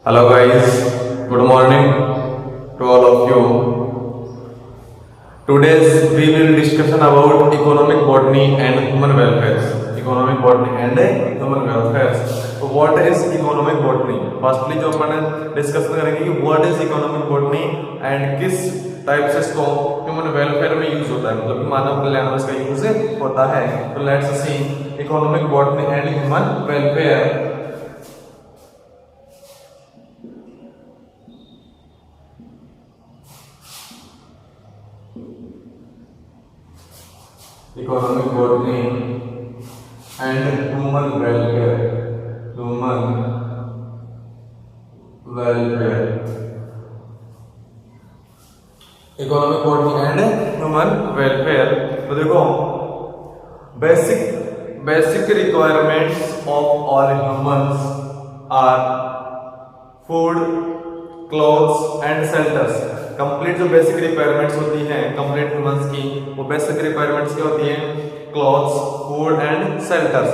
Hello guys, good morning to all of you. Today's we will discussion about economic botany and human welfare. Economic botany and human welfare. So what is economic botany? Firstly जो अपन discuss करेंगे कि what is economic botany and किस type से इसको human welfare में use होता है, मतलब मानव कल्याण में इसका यूज होता है. तो let's C economic botany and human welfare. Economic botany and human welfare. Human welfare. Economic botany and human welfare. तो देखो basic requirements of all humans are food, clothes and shelters. Complete जो basic requirements होती हैं complete humans की, वो basic requirements क्या होती हैं? Clothes, food and shelters.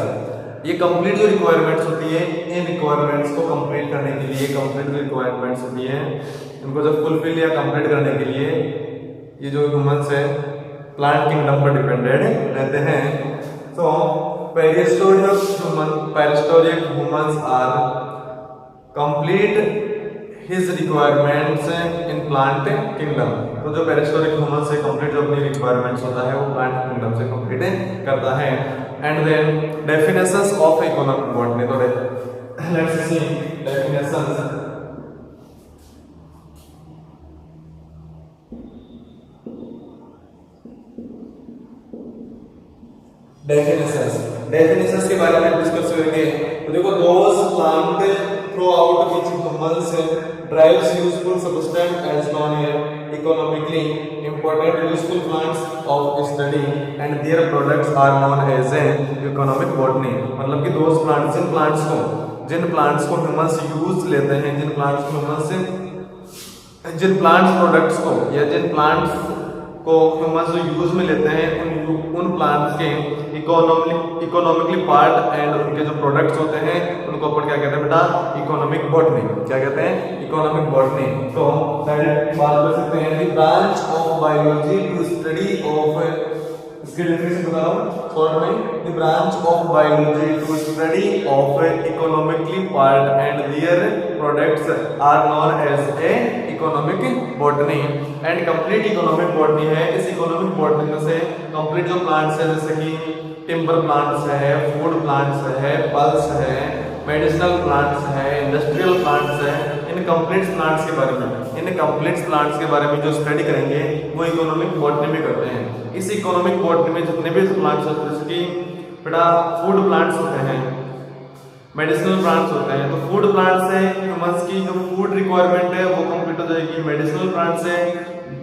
ये कंप्लीट जो रिक्वायरमेंट्स होती है, इन रिक्वायरमेंट्स को कंप्लीट करने के लिए कंप्लीट जो रिक्वायरमेंट्स होती हैं इनको जब फुलफिल या कंप्लीट करने के लिए ये जो ह्यूमंस है प्लांट किंगडम पर डिपेंडेड रहते हैं. So prehistoric humans are complete his requirements in plant kingdom. तो जो प्रीहिस्टोरिक ह्यूमन से कंप्लीट जो अपनी रिक्वायरमेंट्स होता है वो प्लांट किंगडम से कंप्लीट करता है. And then definitions of economic botany. तो लेट्स सी डेफिनेशंस. डेफिनेशंस के बारे में डिस्कस करेंगे. तो देखो those plant throughout which humans drives useful substance as known as economically important useful plants of study and their products are known as economic botany. मतलब कि those plants Jin plants को humans use लेते हैं, जिन plants products को या जिन plants को humans use में लेते हैं उन प्लांट्स के इकोनॉमिकली पार्ट एंड उनके जो प्रोडक्ट्स होते हैं उनको अपन क्या कहते हैं बेटा? Economic botany. क्या कहते हैं? Economic botany. तो डायरेक्ट बात कर सकते हैं कि branch of biology to study of, इसके डेफिनेशन बताओ शॉर्ट में. The branch of biology to study of economically part and their products are known as a economic botany. And complete economic botany है. इस इकोनॉमिक बॉटनी में से complete जो plants है जैसे कि टिम्बर प्लांट्स है, फूड प्लांट्स है, पल्स है, मेडिसिनल प्लांट्स है, इंडस्ट्रियल प्लांट्स है, इन कंप्लीट प्लांट्स के बारे में जो स्टडी करेंगे वो इकोनॉमिक बॉटनी में करते हैं. इस इकोनॉमिक बॉटनी में जितने भी प्लांट्स होते हैं जैसे कि बेटा फूड प्लांट्स होते हैं, मेडिसिनल प्लांट्स होते हैं. तो फूड प्लांट से ह्यूमंस की जो फूड रिक्वायरमेंट है वो कंप्लीट हो जाएगी. मेडिसिनल प्लांट से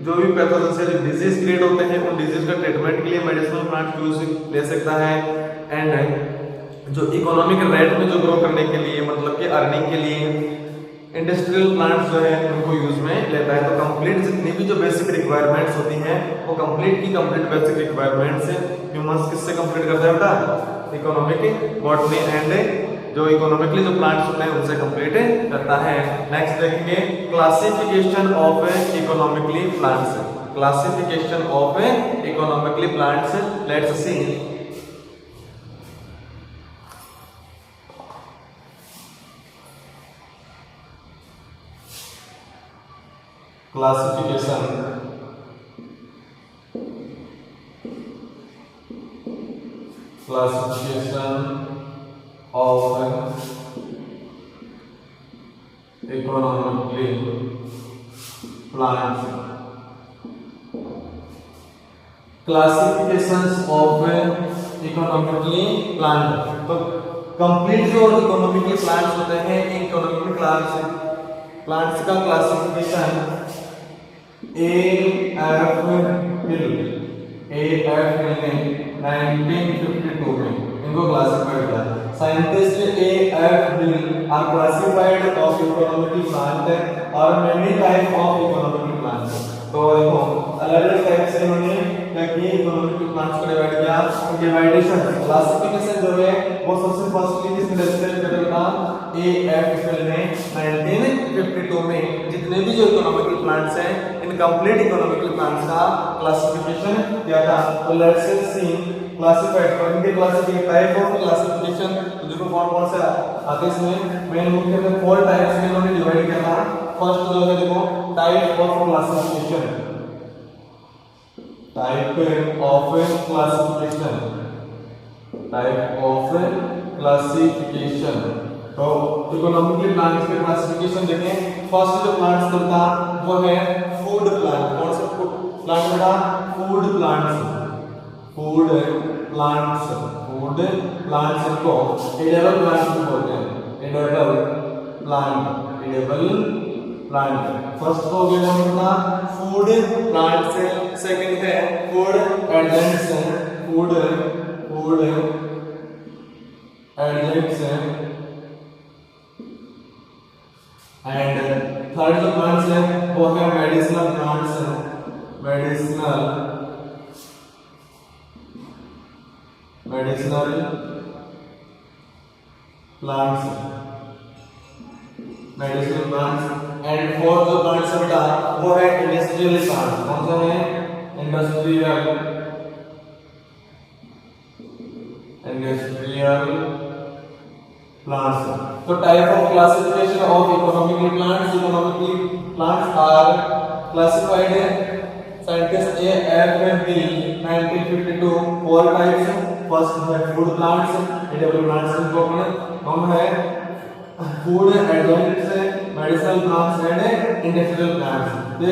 जो भी पैथोजन से डिजीज क्रिएट होते हैं उन डिजीज का ट्रीटमेंट के लिए मेडिसिनल प्लांट यूज ले सकता है. एंड जो इकोनॉमिक रेट में जो ग्रो करने के लिए मतलब कि अर्निंग के लिए इंडस्ट्रियल प्लांट्स जो है उनको यूज में लेता है. तो कंप्लीट जितनी भी जो बेसिक रिक्वायरमेंट्स होती हैं वो कंप्लीट बेसिक रिक्वायरमेंट्स ह्यूमंस किससे कंप्लीट करता है बेटा? इकोनॉमिक बॉटनी एंड जो इकोनॉमिकली जो प्लांट्स होते हैं उनसे कंप्लीट करता है. नेक्स्ट देखेंगे classification of economically plants. Classification of economically plants. Let's see classification of economically plants. Classifications of economically plant. तो कंप्लीट जो इकोनॉमिकली प्लांट्स होते हैं इकोनॉमिकली प्लांट्स का क्लासिफिकेशन AF Hill ने 1952 में इनको क्लासिफाइड किया. Scientist AF Hill are classified of economical plant और many type of economical plant. तो देखो अलग-अलग टाइप से इन्होंने क्या किया इकोनॉमिकल प्लांट्स को डिवाइड किया. डिवाइडेशन क्लासिफिकेशन जो है वो सबसे फर्स्टली किसने डिस्कस किया था? AF Hill ने 1952 में जितने भी जो इकोनॉमिकल प्लांट्स हैं, इन कंप्लीट इकोनॉमिकल प्लांट्स का क्लासिफिकेशन किया था। तो लेट्स सी क्लासिफाइड फॉर इनके क्लासिफिकेशन टाइप ऑफ क्लासिफिकेशन। तो देखो कौन कौन से आते हैं इसमें, मेन मुख्य में 4 टाइप्स में इन्होंने डिवाइड किया था। फर्स्ट जो है देखो type of classification, type of classification, type of classification. तो इकोनॉमिकल प्लांट्स के क्लासिफिकेशन देखें। फर्स्ट जो प्लांट्स था वो है फूड प्लांट। कौन सा प्लांट था? Food plants, food plants, food plants को एडिबल प्लांट्स भी बोलते हैं, edible plant, edible plant. First हो गया अपना फूड प्लांट्स, सेकंड है फूड एडजेंट्स, फूड एडजेंट्स, एंड थर्ड जो प्लांट्स है वो है medicinal plants, medicinal plants, medicinal plants. And fourth जो प्लांट्स है बेटा वो है इंडस्ट्रियल प्लांट्स। कौन सा है? Industrial plants. So type of classification of economically plants. Economically plants are classified scientist A. F. and B. 1952 4 types. First है food plants, edible plants इनको हम है food adjuncts, medicinal plants and industrial plants. तो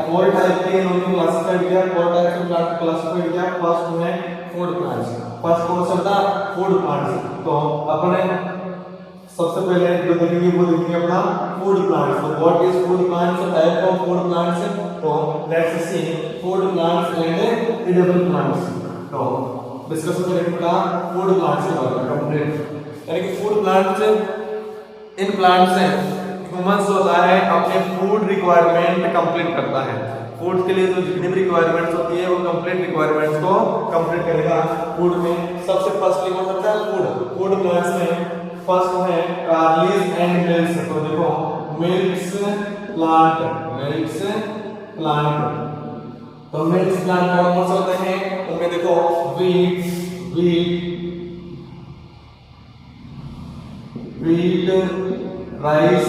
4 type के इन्होंने classified किया, 4 types के plant classified किया। फर्स्ट है फूड प्लांट्स। फर्स्ट कौन सा था? Food plants. तो अपने सबसे पहले जो देखेंगे वो देखेंगे अपना फूड प्लांट्स। तो what is food plants? Type of food plants. तो let's see food plants and edible plants. तो डिस्कस करेंगे का फूड प्लांट्स के बारे में कंप्लीट। यानी कि फूड प्लांट्स, इन प्लांट्स से ह्यूमंस होता है अपने फूड रिक्वायरमेंट कंप्लीट करता है। फूड के लिए जो जितनी भी रिक्वायरमेंट्स होती है वो कंप्लीट रिक्वायरमेंट्स को कंप्लीट करेगा फूड में। सबसे फर्स्टली कौन होता है? फूड प्लांट्स में फर्स्ट है कार्लीज एंड मिल्क्स। तो देखो मिल्क्स प्लांट, मिल्क्स प्लांट। तो मिल्क्स प्लांट कौन से होते हैं? उनमें देखो वीट, राइस,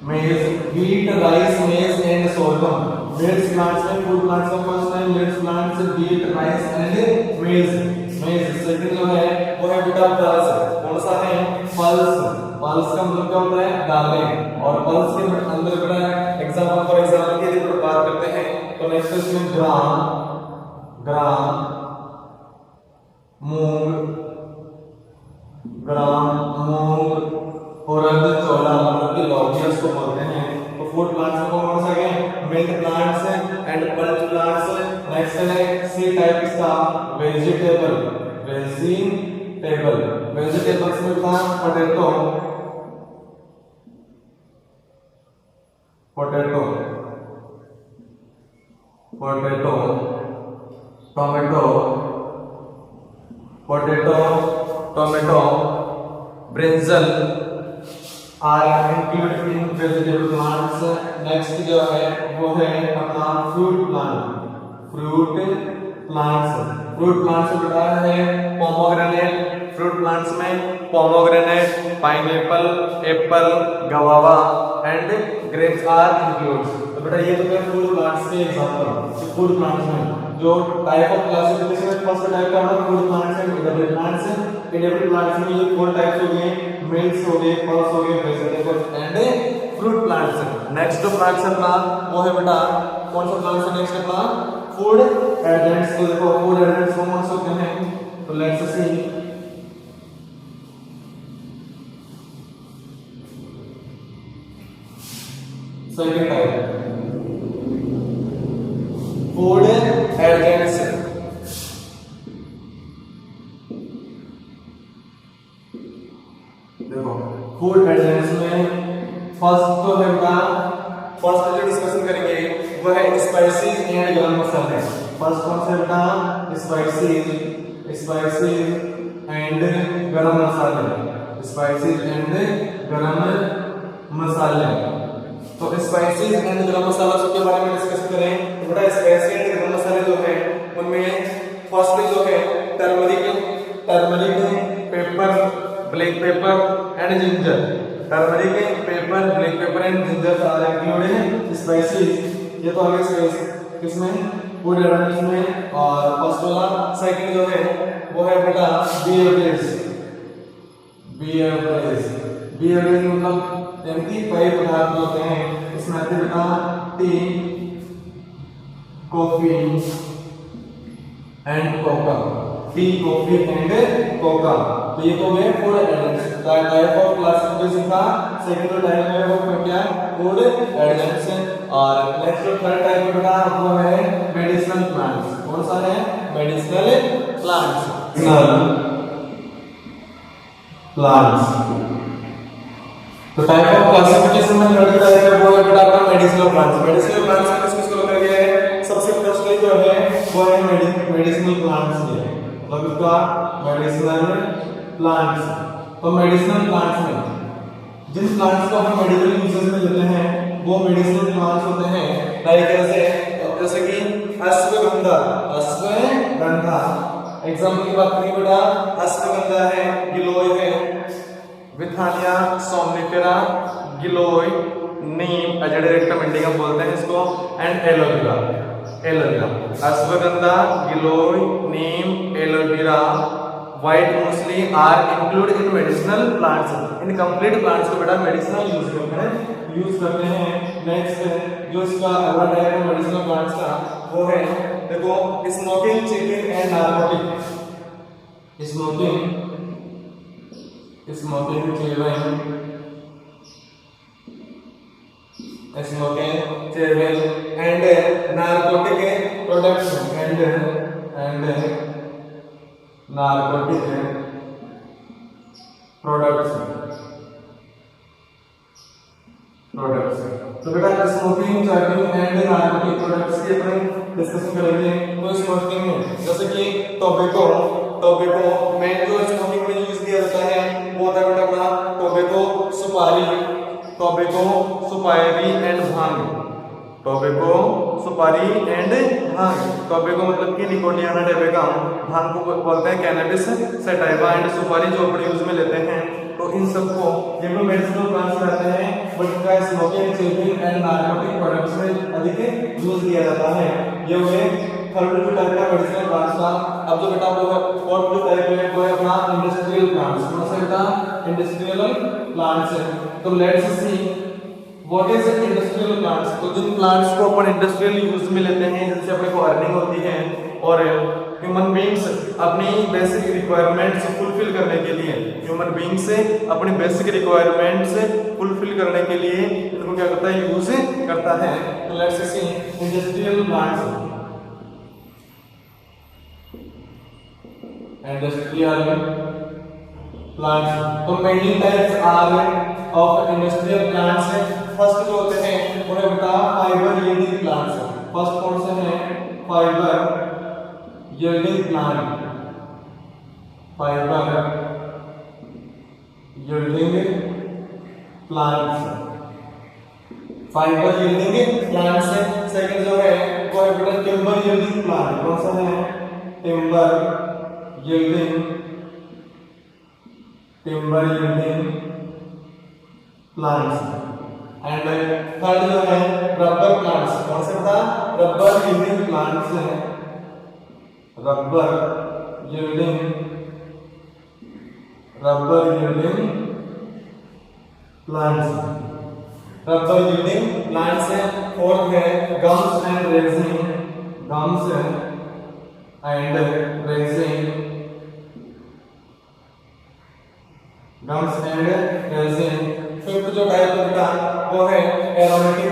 मेज, वीट, राइस, मेज एंड सोर्गम। मिल्क्स प्लांट्स में, फूड प्लांट्स में फर्स्ट है milks plants, wheat, rice and मेज। सेकंड जो है वो है बेटा पल्स। कौन सा है? पल्स। पल्स का मतलब क्या होता है? दालें। और पल्स के अंदर बेटा एग्जांपल फॉर एग्जांपल के लिए बात करते हैं तो नेक्स्ट इसमें ग्राम, मूंग, उड़द, चौला मतलब कि लौकियास को बोलते हैं। तो फूड प्लांट्स में कौन सा है? Milk plants and pulse plants. Next है सी टाइप का वेजिटेबल, वेजिटेबल्स में था potato, tomato, brinjal are included in vegetable plants. Next जो है वो है अपना फ्रूट प्लांट्स बता है पोमोग्रेनेट। फ्रूट प्लांट्स में pomegranate, pineapple, apple, guava and grapes are includes. तो बेटा ये तो है फूड प्लांट्स के एग्जांपल। फूड प्लांट्स में जो टाइप ऑफ क्लासिफिकेशन है, फर्स्ट टाइप का है food plants and edible plants. Edible plants में ये 4 टाइप्स हो गए, मिल्क्स हो गए, पल्स हो गए, vegetables and fruit plants. Next जो प्लांट्स है अपना वो है बेटा कौन सा प्लांट्स है? नेक्स्ट अपना फूड एडजेंट्स। तो देखो फूड एडजेंट्स कौन से होते हैं? तो let's see second type food adjuncts. देखो फूड एडजेंट्स में फर्स्ट तो है का फर्स्ट जो डिस्कशन करेंगे वो है स्पाइसेस एंड गरम मसाले। फर्स्ट कौन सा बेटा? स्पाइसेस एंड गरम मसाले, स्पाइसेस एंड गरम मसाले। तो स्पाइसेस एंड गरम मसाला के बारे में डिस्कस करें तो बेटा स्पाइसी एंड गरम मसाले जो है उनमें फर्स्ट जो है turmeric, pepper, black pepper and ginger. Turmeric, pepper, black pepper and ginger are included spices. ये तो आगे स्पाइस किसमें पूरे रंग में। और फर्स्ट वाला सेकंड जो है वो है बेटा बीएवरेज। बीएवरेज मतलब यानी पेय पदार्थ होते हैं। इसमें आते हैं बेटा T, coffee and Coca. T, coffee and Coca. तो ये तो गए food addends. Type of classification का सेकंड टाइप है वो क्या फूड एडेंट्स। और नेक्स्ट जो थर्ड टाइप है बेटा वो है मेडिसिनल प्लांट्स। कौन सा है मेडिसिनल प्लांट्स। तो टाइप ऑफ क्लासिफिकेशन में थर्ड टाइप है वो है बेटा आपका मेडिसिनल प्लांट्स। मेडिसिनल प्लांट्स में किसको लोग कर गया है सबसे फर्स्टली जो है वो है मेडिसिनल प्लांट्स है। मतलब इसका मेडिसिनल प्लांट्स। तो मेडिसिनल प्लांट्स में जिन प्लांट्स को हम मेडिकल यूजेस में लेते हैं वो मेडिसिनल प्लांट्स होते हैं। लाइक जैसे कि अश्वगंधा। एग्जांपल की बात करें बेटा अश्वगंधा है, गिलोय है, विथानिया सोमनिफेरा, गिलोय, नीम अजेडिरेक्टम इंडिका बोलते हैं इसको, and aloe vera. Ashwagandha, giloy, neem, aloe vera, white musli are include in medicinal plants. इन कंप्लीट प्लांट्स को बेटा मेडिसिनल यूज करते हैं। नेक्स्ट जो इसका अगला टाइप है मेडिसिनल प्लांट्स का वो है देखो smoking, checking and narcotic. Smoking, chewing and narcotic products and narcotic products. तो बेटा smoking, chewing and narcotic products की अपन डिस्कशन करेंगे। तो स्मोकिंग में जैसे कि टोबैको में जो स्मोकिंग में यूज किया जाता है वो होता है बेटा अपना टोबैको, सुपारी एंड भांग। टोबैको मतलब कि निकोटियाना टैबेका, भांग को बोलते हैं कैनबिस सैटिवा एंड सुपारी जो अपने यूज में लेते हैं। तो इन सबको ये भी मेडिसिनल प्लांट्स रहते हैं बट इनका smoking, chewing and narcotic products में अधिक यूज किया जाता है। ये हुए थर्ड जो टाइप का मेडिसिनल प्लांट्स का। अब जो बेटा वो फोर्थ जो टाइप है वो है अपना इंडस्ट्रियल प्लांट्स। कौन सा बेटा इंडस्ट्रियल प्लांट्स है। तो let's see what is industrial plants. तो जिन प्लांट्स को अपन इंडस्ट्रियल यूज में लेते हैं जिनसे अपने को अर्निंग होती है और ह्यूमन बीइंग्स अपनी बेसिक रिक्वायरमेंट्स फुलफिल करने के लिए इनको क्या करता है यूज करता है। तो लेट्स सी इंडस्ट्रियल प्लांट्स। तो mainly types are of industrial plants है। फर्स्ट जो होते हैं वो है बेटा फाइबर यील्डिंग प्लांट्स। फर्स्ट कौन से हैं fibre yielding plant. Fibre yielding plants है। सेकंड जो है वो है बेटा टिम्बर यील्डिंग प्लांट। कौन सा है timber yielding plants. And third जो है रबर प्लांट्स। कौन से बेटा रबर यील्डिंग प्लांट्स है। रबर यील्डिंग प्लांट्स है। फोर्थ है गम्स एंड रेजिन। फिफ्थ जो टाइप है बेटा वो है एरोमेटिक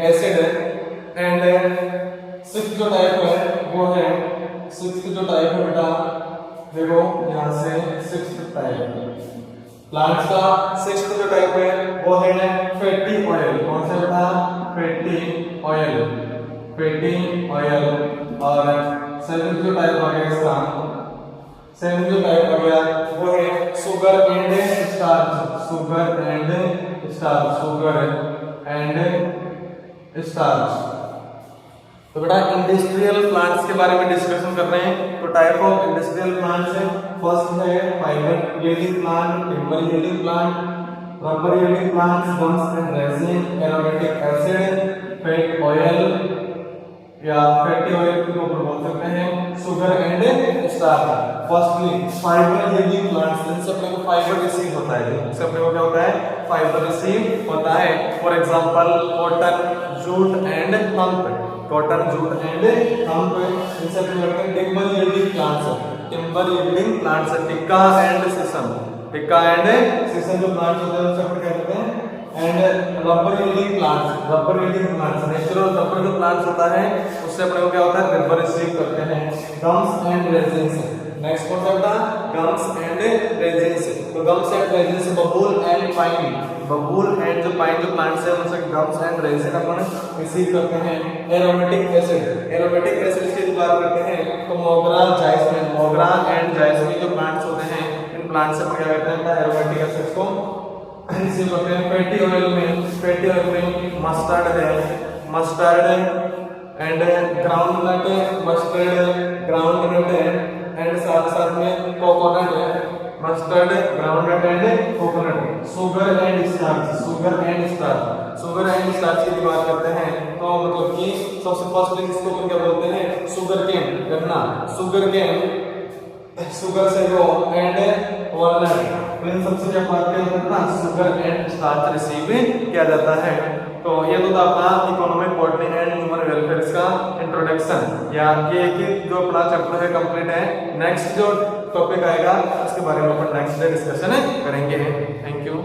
एसिड। एंड सिक्स्थ जो टाइप है बेटा देखो यहाँ से सिक्स्थ टाइप प्लांट्स का सिक्स्थ जो टाइप है वो है फैटी ऑयल। कौन सा बेटा फैटी ऑयल। और सेवेंथ जो टाइप आ गया इसका सेकंड जो टाइप आ गया वो है sugar and starch, sugar and starch, sugar and starch. तो बेटा इंडस्ट्रियल प्लांट्स के बारे में डिस्कशन कर रहे हैं। तो टाइप ऑफ इंडस्ट्रियल प्लांट्स है, फर्स्ट है fibre yielding plant, timber yielding plant, rubber yielding plants, gums and resin, aromatic acid, fat oil या फैटी ऑयल के ऊपर बोल सकते हैं, sugar and starch. Firstly fibre yielding plants, इनसे अपने को फाइबर रिसीव होता है, इनसे अपने को क्या होता है, फाइबर रिसीव होता है। For example cotton, jute and hemp, cotton, jute and hemp, इनसे अपने को timber yielding plants, timber yielding plants, teak and sheesham, teak and sheesham जो प्लांट्स होते हैं उनसे अपने क्या कहते हैं। And rubber yielding plants, rubber yielding plants, natural rubber जो प्लांट्स होता है उससे अपने को क्या होता है, रबर रिसीव करते हैं। गम्स एंड रेजिन्स, नेक्स्ट कौन सा होता है, गम्स एंड रेजिन्स। तो गम्स एंड रेजिन्स, बबूल एंड पाइन, बबूल एंड जो पाइन जो प्लांट्स है उनसे gums and resin upon receive करते हैं। एरोमेटिक एसिड, एरोमेटिक एसिड की बात करते हैं तो मोगरा, जायस्मिन, मोगरा एंड जायस्मिन जो प्लांट्स होते हैं इन प्लांट्स से अपन क्या करते हैं, एरोमेटिक एसिड्स को रिसीव करते हैं। फैटी ऑयल में, फैटी ऑयल में मस्टर्ड है, mustard and groundnut, mustard groundnut है, एंड साथ साथ में कोकोनट है, mustard groundnut and coconut. Sugar and starch, sugar and starch, sugar and starch की बात करते हैं तो मतलब कि सबसे फर्स्ट इसको क्या बोलते हैं, शुगर केन, गन्ना, शुगर केन, शुगर से वो एंड वॉलनट, इन सबसे जब बात करते हैं ना शुगर एंड स्टार्च रिसीव किया जाता है। तो ये तो था अपना economic, botany and human welfare का इंट्रोडक्शन, या ये कि जो अपना चैप्टर है कंप्लीट है। नेक्स्ट जो टॉपिक आएगा उसके बारे में अपन नेक्स्ट डे डिस्कशन करेंगे। Thank you.